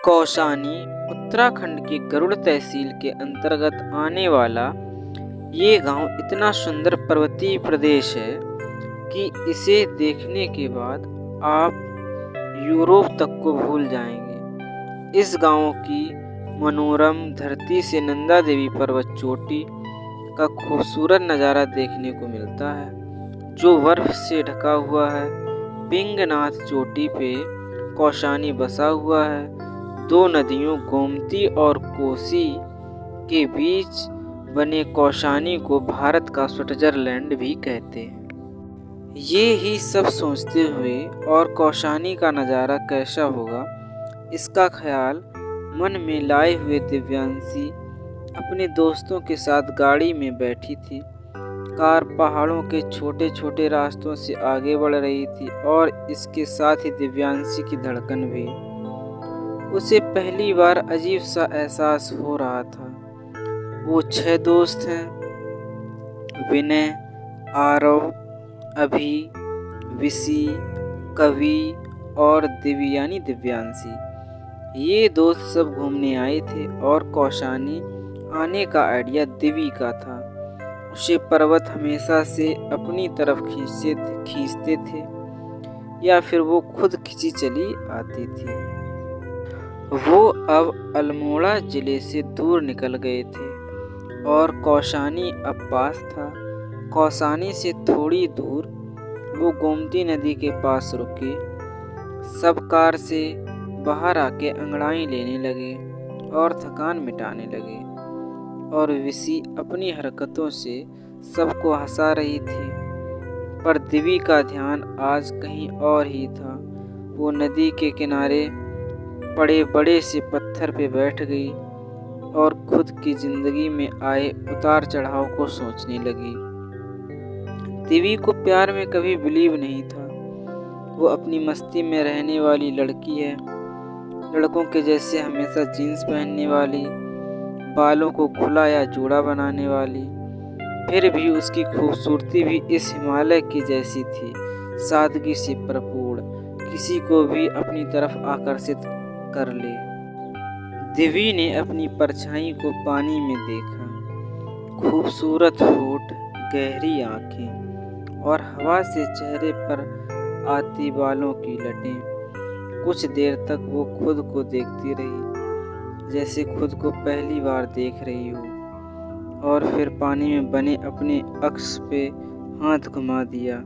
कौसानी उत्तराखंड के गरुड़ तहसील के अंतर्गत आने वाला ये गांव इतना सुंदर पर्वतीय प्रदेश है कि इसे देखने के बाद आप यूरोप तक को भूल जाएंगे। इस गांव की मनोरम धरती से नंदा देवी पर्वत चोटी का खूबसूरत नज़ारा देखने को मिलता है, जो बर्फ से ढका हुआ है। पिंगनाथ चोटी पे कौसानी बसा हुआ है। दो नदियों गोमती और कोसी के बीच बने कौसानी को भारत का स्विट्जरलैंड भी कहते हैं। ये ही सब सोचते हुए और कौसानी का नज़ारा कैसा होगा, इसका ख्याल मन में लाए हुए दिव्यांशी अपने दोस्तों के साथ गाड़ी में बैठी थी। कार पहाड़ों के छोटे छोटे रास्तों से आगे बढ़ रही थी और इसके साथ ही दिव्यांशी की धड़कन भी। उसे पहली बार अजीब सा एहसास हो रहा था। वो 6 दोस्त हैं, विनय, आरव, अभी, विसी, कवि और दिव्य यानी दिव्यांशी। ये दोस्त सब घूमने आए थे और कौसानी आने का आइडिया दिव्य का था। उसे पर्वत हमेशा से अपनी तरफ खींचते थे या फिर वो खुद खिंची चली आती थी। वो अब अल्मोड़ा जिले से दूर निकल गए थे और कौसानी अब पास था। कौसानी से थोड़ी दूर वो गोमती नदी के पास रुके। सब कार से बाहर आके अंगड़ाई लेने लगे और थकान मिटाने लगे और विसी अपनी हरकतों से सबको हंसा रही थी। पर दिव्य का ध्यान आज कहीं और ही था। वो नदी के किनारे पड़े बड़े से पत्थर पे बैठ गई और खुद की जिंदगी में आए उतार चढ़ाव को सोचने लगी। दिव्य को प्यार में कभी बिलीव नहीं था। वो अपनी मस्ती में रहने वाली लड़की है, लड़कों के जैसे हमेशा जीन्स पहनने वाली, बालों को खुला या जूड़ा बनाने वाली। फिर भी उसकी खूबसूरती भी इस हिमालय की जैसी थी, सादगी से भरपूर, किसी को भी अपनी तरफ आकर्षित कर ले। दिव्य ने अपनी परछाई को पानी में देखा। खूबसूरत होठ, गहरी आंखें और हवा से चेहरे पर आती बालों की लटें। कुछ देर तक वो खुद को देखती रही, जैसे खुद को पहली बार देख रही हो, और फिर पानी में बने अपने अक्स पे हाथ घुमा दिया।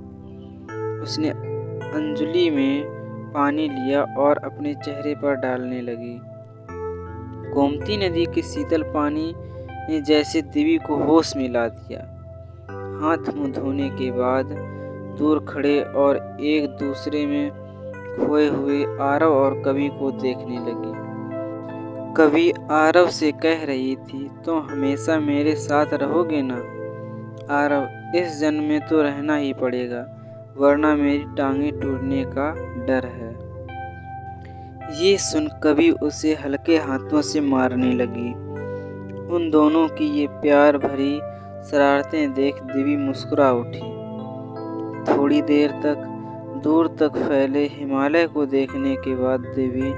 उसने अंजुली में पानी लिया और अपने चेहरे पर डालने लगी। गोमती नदी के शीतल पानी ने जैसे दिव्य को होश में ला दिया। हाथ मुंह धोने के बाद दूर खड़े और एक दूसरे में खोए हुए आरव और कवि को देखने लगी। कवि आरव से कह रही थी, तो हमेशा मेरे साथ रहोगे ना? आरव, इस जन्म में तो रहना ही पड़ेगा, वरना मेरी टांगें टूटने का डर है। ये सुन कवि उसे हल्के हाथों से मारने लगी। उन दोनों की ये प्यार भरी शरारतें देख दिव्य मुस्कुरा उठी। थोड़ी देर तक दूर तक फैले हिमालय को देखने के बाद दिव्य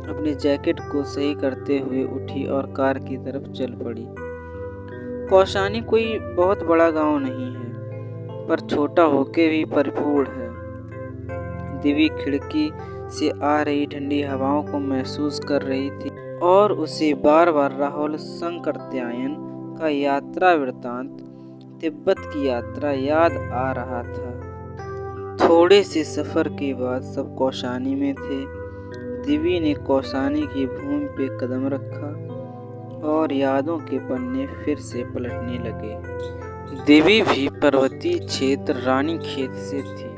अपने जैकेट को सही करते हुए उठी और कार की तरफ चल पड़ी। कौसानी कोई बहुत बड़ा गांव नहीं है, पर छोटा होके भी भरपूर है। दिव्य खिड़की से आ रही ठंडी हवाओं को महसूस कर रही थी और उसे बार बार राहुल शंकरत्यायन का यात्रा वृत्तांत, तिब्बत की यात्रा याद आ रहा था। थोड़े से सफर के बाद सब कौसानी में थे। दिव्य ने कौसानी की भूमि पे कदम रखा और यादों के पन्ने फिर से पलटने लगे। दिव्य भी पर्वतीय क्षेत्र रानीखेत से थी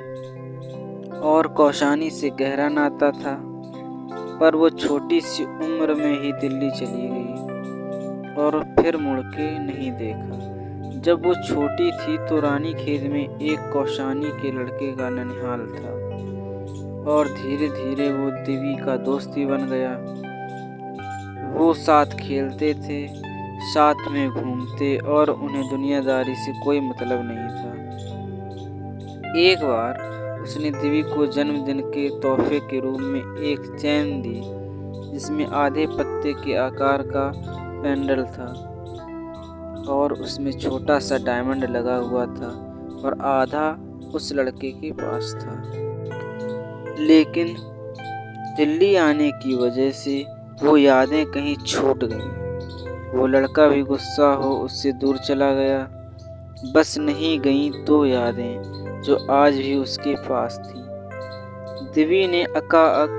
और कौसानी से गहरा नाता था, पर वो छोटी सी उम्र में ही दिल्ली चली गई और फिर मुड़ के नहीं देखा। जब वो छोटी थी तो रानीखेत में एक कौसानी के लड़के का ननिहाल था और धीरे धीरे वो दिव्य का दोस्त भी बन गया। वो साथ खेलते थे, साथ में घूमते और उन्हें दुनियादारी से कोई मतलब नहीं था। एक बार उसने दिव्य को जन्मदिन के तोहफे के रूप में एक चैन दी जिसमें आधे पत्ते के आकार का पेंडल था और उसमें छोटा सा डायमंड लगा हुआ था और आधा उस लड़के के पास था। लेकिन दिल्ली आने की वजह से वो यादें कहीं छूट गईं। वो लड़का भी गुस्सा हो उससे दूर चला गया। बस नहीं गईं तो यादें जो आज भी उसके पास थी। दिव्य ने अकाअक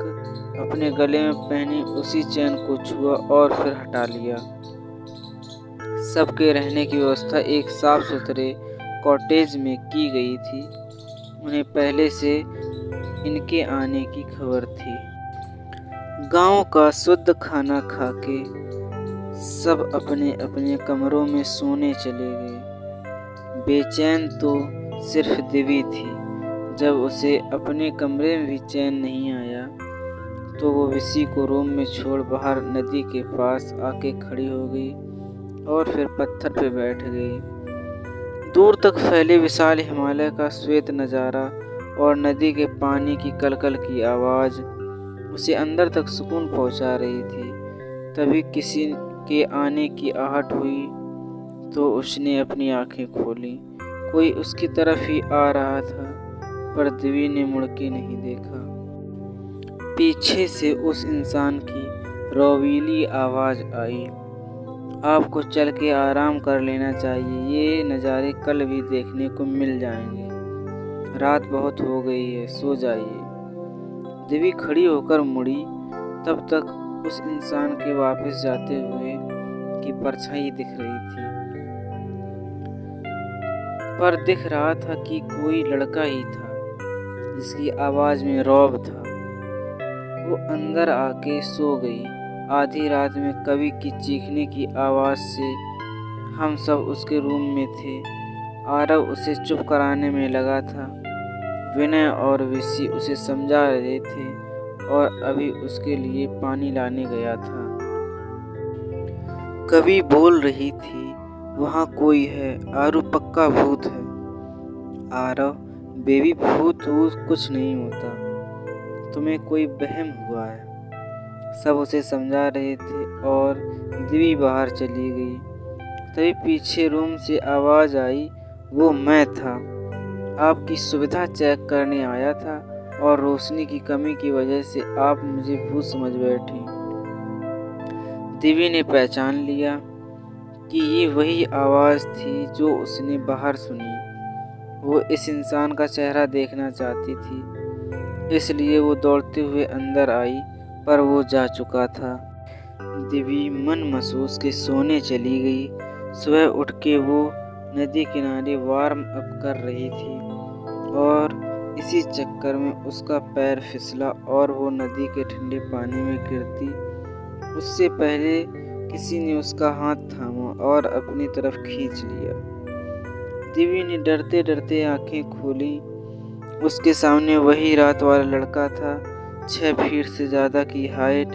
अपने गले में पहनी उसी चैन को छुआ और फिर हटा लिया। सबके रहने की व्यवस्था एक साफ सुथरे कॉटेज में की गई थी। उन्हें पहले से इनके आने की खबर थी। गांव का शुद्ध खाना खाके सब अपने अपने कमरों में सोने चले गए। बेचैन तो सिर्फ दिव्य थी। जब उसे अपने कमरे में भी चैन नहीं आया तो वो विसी को रूम में छोड़ बाहर नदी के पास आके खड़ी हो गई और फिर पत्थर पे बैठ गई। दूर तक फैले विशाल हिमालय का श्वेत नज़ारा और नदी के पानी की कलकल की आवाज़ उसे अंदर तक सुकून पहुंचा रही थी। तभी किसी के आने की आहट हुई तो उसने अपनी आंखें खोली। कोई उसकी तरफ ही आ रहा था पर दिव्य ने मुड़ के नहीं देखा। पीछे से उस इंसान की रोवीली आवाज़ आई, आपको चल के आराम कर लेना चाहिए। ये नज़ारे कल भी देखने को मिल जाएंगे। रात बहुत हो गई है, सो जाइए। दिव्य खड़ी होकर मुड़ी। तब तक उस इंसान के वापस जाते हुए की परछाई दिख रही थी, पर दिख रहा था कि कोई लड़का ही था जिसकी आवाज़ में रौब था। वो अंदर आके सो गई। आधी रात में कवि की चीखने की आवाज़ से हम सब उसके रूम में थे। आरव उसे चुप कराने में लगा था। विनय और विसी उसे समझा रहे थे और अभी उसके लिए पानी लाने गया था। कवि बोल रही थी, वहाँ कोई है, आरू पक्का भूत है। आरव, बेबी भूत कुछ नहीं होता, तुम्हें कोई वहम हुआ है। सब उसे समझा रहे थे और दिव्य बाहर चली गई। तभी पीछे रूम से आवाज़ आई, वो मैं था, आपकी सुविधा चेक करने आया था और रोशनी की कमी की वजह से आप मुझे भूत समझ बैठी। दिव्य ने पहचान लिया कि ये वही आवाज़ थी जो उसने बाहर सुनी। वो इस इंसान का चेहरा देखना चाहती थी, इसलिए वो दौड़ते हुए अंदर आई, पर वो जा चुका था। दिव्य मन महसूस के सोने चली गई। सुबह उठ के वो नदी किनारे वार्म अप कर रही थी और इसी चक्कर में उसका पैर फिसला और वो नदी के ठंडे पानी में गिरती उससे पहले किसी ने उसका हाथ थामा और अपनी तरफ खींच लिया। दिव्य ने डरते डरते आंखें खोली। उसके सामने वही रात वाला लड़का था। 6 फीट से ज़्यादा की हाइट,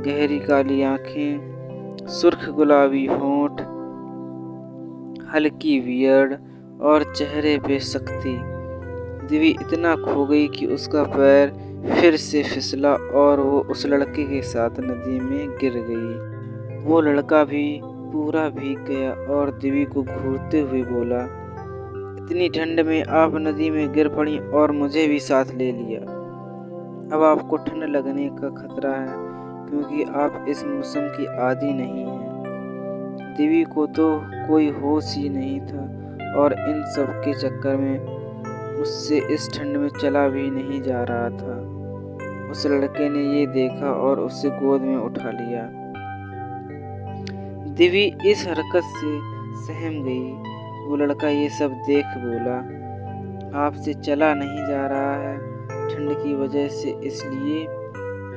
गहरी काली आंखें, सुर्ख गुलाबी होंठ, हल्की बियर्ड और चेहरे पे सख्ती। दिव्य इतना खो गई कि उसका पैर फिर से फिसला और वो उस लड़के के साथ नदी में गिर गई। वो लड़का भी पूरा भीग गया और दिव्य को घूरते हुए बोला, इतनी ठंड में आप नदी में गिर पड़ी और मुझे भी साथ ले लिया। अब आपको ठंड लगने का खतरा है क्योंकि आप इस मौसम की आदी नहीं हैं। दिव्य को तो कोई होश ही नहीं था और इन सब के चक्कर में उससे इस ठंड में चला भी नहीं जा रहा था। उस लड़के ने ये देखा और उसे गोद में उठा लिया। दिव्य इस हरकत से सहम गई। वो लड़का ये सब देख बोला, आपसे चला नहीं जा रहा है ठंड की वजह से, इसलिए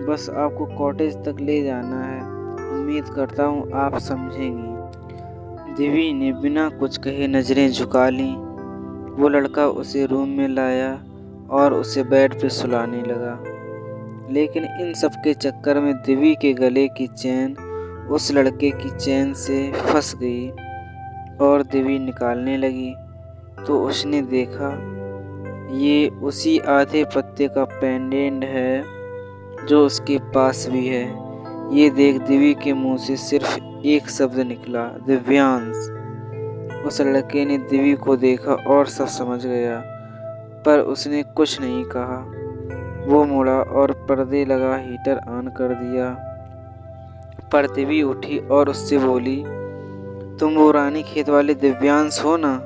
बस आपको कॉटेज तक ले जाना है। उम्मीद करता हूँ आप समझेंगी। दिव्य ने बिना कुछ कहे नज़रें झुका लीं। वो लड़का उसे रूम में लाया और उसे बेड पे सुलाने लगा। लेकिन इन सब के चक्कर में दिव्य के गले की चैन उस लड़के की चैन से फंस गई और दिव्य निकालने लगी तो उसने देखा ये उसी आधे पत्ते का पेंडेंट है जो उसके पास भी है। ये देख दिव्य के मुंह से सिर्फ एक शब्द निकला, दिव्यांश। उस लड़के ने दिव्य को देखा और सब समझ गया, पर उसने कुछ नहीं कहा। वो मुड़ा और पर्दे लगा हीटर ऑन कर दिया। पर दिव्य उठी और उससे बोली, तुम वो रानी खेत वाले दिव्यांश हो ना?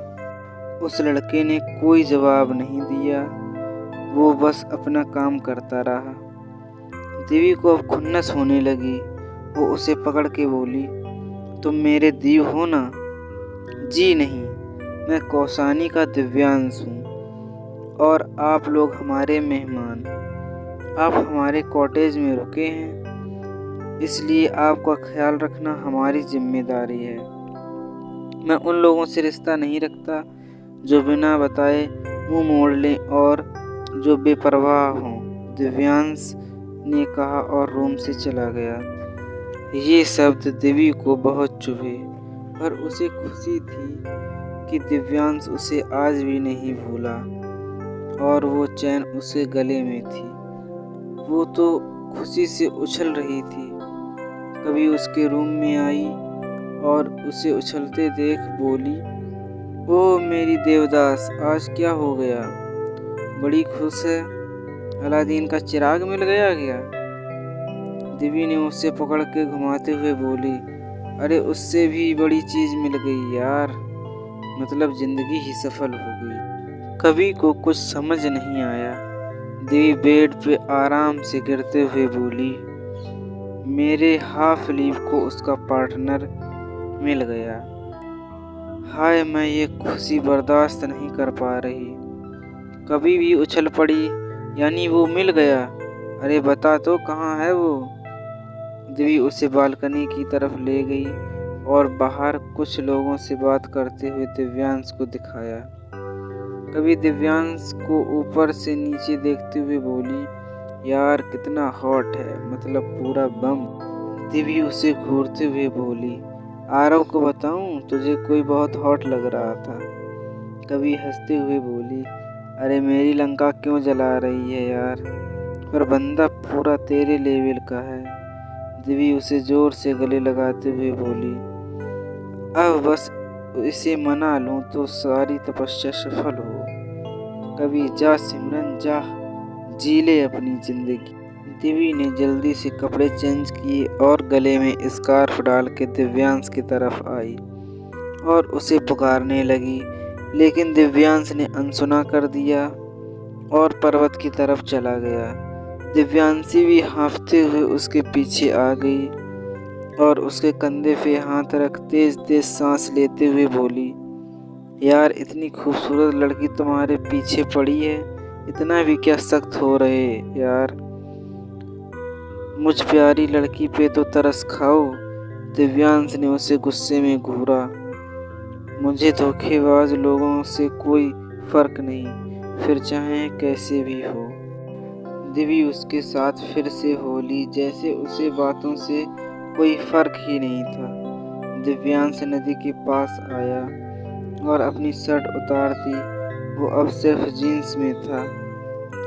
उस लड़के ने कोई जवाब नहीं दिया, वो बस अपना काम करता रहा। दिव्य को अब खुन्नस होने लगी। वो उसे पकड़ के बोली, तुम मेरे दीव हो ना? जी नहीं, मैं कौसानी का दिव्यांश हूँ और आप लोग हमारे मेहमान। आप हमारे कॉटेज में रुके हैं, इसलिए आपका ख्याल रखना हमारी जिम्मेदारी है। मैं उन लोगों से रिश्ता नहीं रखता जो बिना बताए मुंह मोड़ लें और जो बेपरवाह हों, दिव्यांश ने कहा और रूम से चला गया। ये शब्द दिव्य को बहुत चुभे, पर उसे खुशी थी कि दिव्यांश उसे आज भी नहीं भूला और वो चैन उसके गले में थी। वो तो खुशी से उछल रही थी। कभी उसके रूम में आई और उसे उछलते देख बोली, ओ मेरी देवदास, आज क्या हो गया? बड़ी खुश है? अलादीन का चिराग मिल गया क्या? दिव्य ने उसे पकड़ के घुमाते हुए बोली, अरे उससे भी बड़ी चीज मिल गई यार, मतलब जिंदगी ही सफल हो गई। कवि को कुछ समझ नहीं आया। दिव्य बेड पे आराम से गिरते हुए बोली, मेरे हाफ लीव को उसका पार्टनर मिल गया। हाय, मैं ये खुशी बर्दाश्त नहीं कर पा रही। कभी भी उछल पड़ी, यानी वो मिल गया? अरे बता तो, कहाँ है वो? दिव्य उसे बालकनी की तरफ ले गई और बाहर कुछ लोगों से बात करते हुए दिव्यांश को दिखाया। कभी दिव्यांश को ऊपर से नीचे देखते हुए बोली, यार कितना हॉट है, मतलब पूरा बम। दिव्य उसे घूरते हुए बोली, आरव को बताऊं, तुझे कोई बहुत हॉट लग रहा था। कभी हंसते हुए बोली, अरे मेरी लंका क्यों जला रही है यार, पर बंदा पूरा तेरे लेवल का है। दिव्य उसे जोर से गले लगाते हुए बोली, अब बस इसे मना लूं तो सारी तपस्या सफल हो। कभी जा सिमरन जा, जी ले अपनी जिंदगी। दिव्य ने जल्दी से कपड़े चेंज किए और गले में स्कार्फ डाल के दिव्यांश की तरफ आई और उसे पुकारने लगी, लेकिन दिव्यांश ने अनसुना कर दिया और पर्वत की तरफ चला गया। दिव्यांशी भी हाँफते हुए उसके पीछे आ गई और उसके कंधे पे हाथ रख तेज तेज सांस लेते हुए बोली, यार इतनी खूबसूरत लड़की तुम्हारे पीछे पड़ी है, इतना भी क्या सख्त हो रहे यार? मुझ प्यारी लड़की पे तो तरस खाओ। दिव्यांश ने उसे गुस्से में घूरा, मुझे धोखेबाज लोगों से कोई फर्क नहीं, फिर चाहे कैसे भी हो। दिव्य उसके साथ फिर से होली, जैसे उसे बातों से कोई फर्क ही नहीं था। दिव्यांश नदी के पास आया और अपनी शर्ट उतार दी, वो अब सिर्फ जीन्स में था।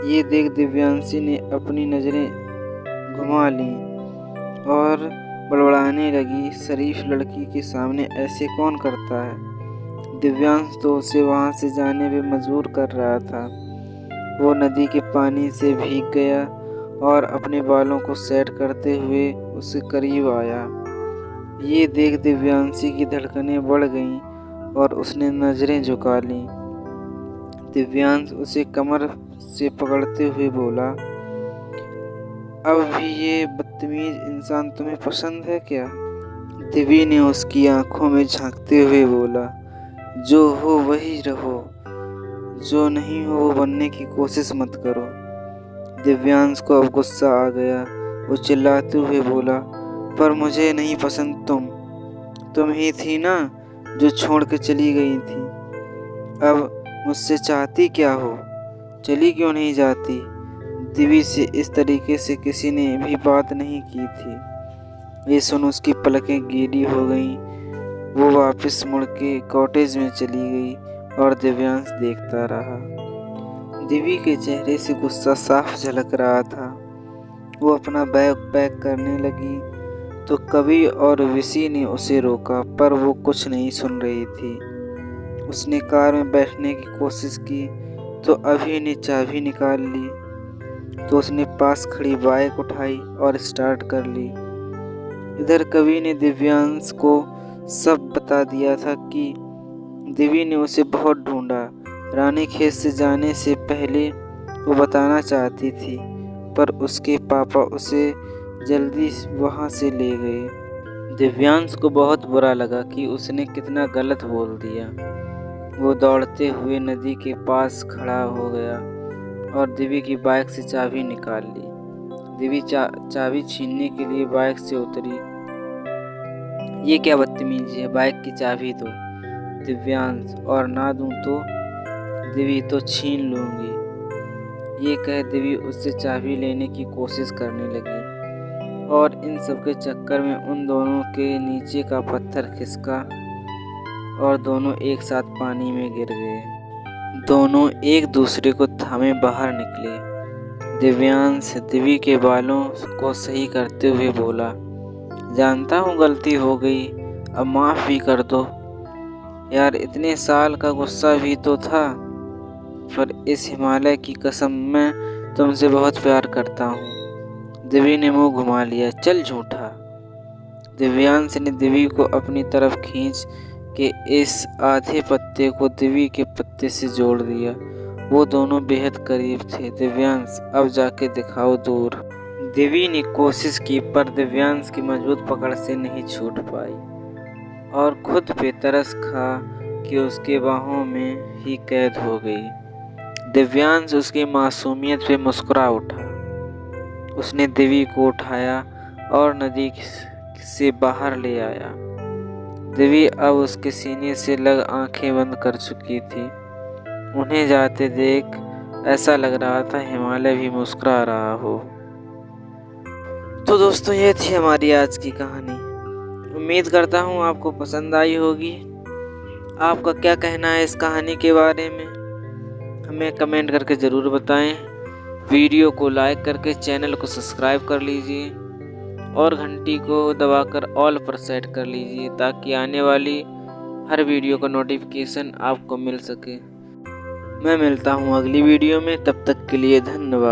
ये देख दिव्यांशी ने अपनी नज़रें घुमा ली और बड़बड़ाने लगी, शरीफ लड़की के सामने ऐसे कौन करता है? दिव्यांश तो उसे वहाँ से जाने पे मजबूर कर रहा था। वो नदी के पानी से भीग गया और अपने बालों को सेट करते हुए उसके करीब आया। ये देख दिव्यांशी की धड़कनें बढ़ गईं और उसने नजरें झुका लीं। दिव्यांश उसे कमर से पकड़ते हुए बोला, अब भी ये बदतमीज इंसान तुम्हें पसंद है क्या? दिव्य ने उसकी आंखों में झांकते हुए बोला, जो हो वही रहो, जो नहीं हो वो बनने की कोशिश मत करो। दिव्यांश को अब गुस्सा आ गया। वो चिल्लाते हुए बोला, पर मुझे नहीं पसंद तुम ही थी ना जो छोड़ के चली गई थी। अब मुझसे चाहती क्या हो? चली क्यों नहीं जाती? दिव्य से इस तरीके से किसी ने भी बात नहीं की थी। ये सुन उसकी पलकें गीली हो गईं। वो वापस मुड़ के कॉटेज में चली गई और दिव्यांश देखता रहा। दिव्य के चेहरे से गुस्सा साफ झलक रहा था। वो अपना बैग पैक करने लगी तो कवि और ऋषि ने उसे रोका, पर वो कुछ नहीं सुन रही थी। उसने कार में बैठने की कोशिश की तो अभी ने चाबी निकाल ली। तो उसने पास खड़ी बाइक उठाई और स्टार्ट कर ली। इधर कवि ने दिव्यांश को सब बता दिया था कि दिव्य ने उसे बहुत ढूंढा। रानी खेत से जाने से पहले वो बताना चाहती थी, पर उसके पापा उसे जल्दी वहाँ से ले गए। दिव्यांश को बहुत बुरा लगा कि उसने कितना गलत बोल दिया। वो दौड़ते हुए नदी के पास खड़ा हो गया और दिव्य की बाइक से चाबी निकाल ली। दिव्य चाबी छीनने के लिए बाइक से उतरी। ये क्या बदतमीजी है, बाइक की चाबी दो। दिव्यांश, और ना दूं तो दिव्य तो छीन लूंगी। ये कह दिव्य उससे चाबी लेने की कोशिश करने लगी और इन सब के चक्कर में उन दोनों के नीचे का पत्थर खिसका और दोनों एक साथ पानी में गिर गए। दोनों एक दूसरे को थामे बाहर निकले। दिव्यांश दिव्य के बालों को सही करते हुए बोला, जानता हूँ गलती हो गई, अब माफ़ भी कर दो यार। इतने साल का गुस्सा भी तो था, पर इस हिमालय की कसम मैं तुमसे बहुत प्यार करता हूँ। दिव्य ने मुंह घुमा लिया, चल झूठा। दिव्यांश ने दिव्य को अपनी तरफ खींच के इस आधे पत्ते को दिव्य के पत्ते से जोड़ दिया। वो दोनों बेहद करीब थे। दिव्यांश, अब जाके दिखाओ दूर। दिव्य ने कोशिश की, पर दिव्यांश की मजबूत पकड़ से नहीं छूट पाई और खुद पे तरस खा कि उसके बाहों में ही कैद हो गई। दिव्यांश उसकी मासूमियत पे मुस्कुरा उठा। उसने दिव्य को उठाया और नदी से बाहर ले आया। दिव्य अब उसके सीने से लग आंखें बंद कर चुकी थी। उन्हें जाते देख ऐसा लग रहा था हिमालय भी मुस्कुरा रहा हो। तो दोस्तों, ये थी हमारी आज की कहानी। उम्मीद करता हूँ आपको पसंद आई होगी। आपका क्या कहना है इस कहानी के बारे में, हमें कमेंट करके ज़रूर बताएं। वीडियो को लाइक करके चैनल को सब्सक्राइब कर लीजिए और घंटी को दबाकर ऑल पर सेट कर लीजिए, ताकि आने वाली हर वीडियो का नोटिफिकेशन आपको मिल सके। मैं मिलता हूँ अगली वीडियो में, तब तक के लिए धन्यवाद।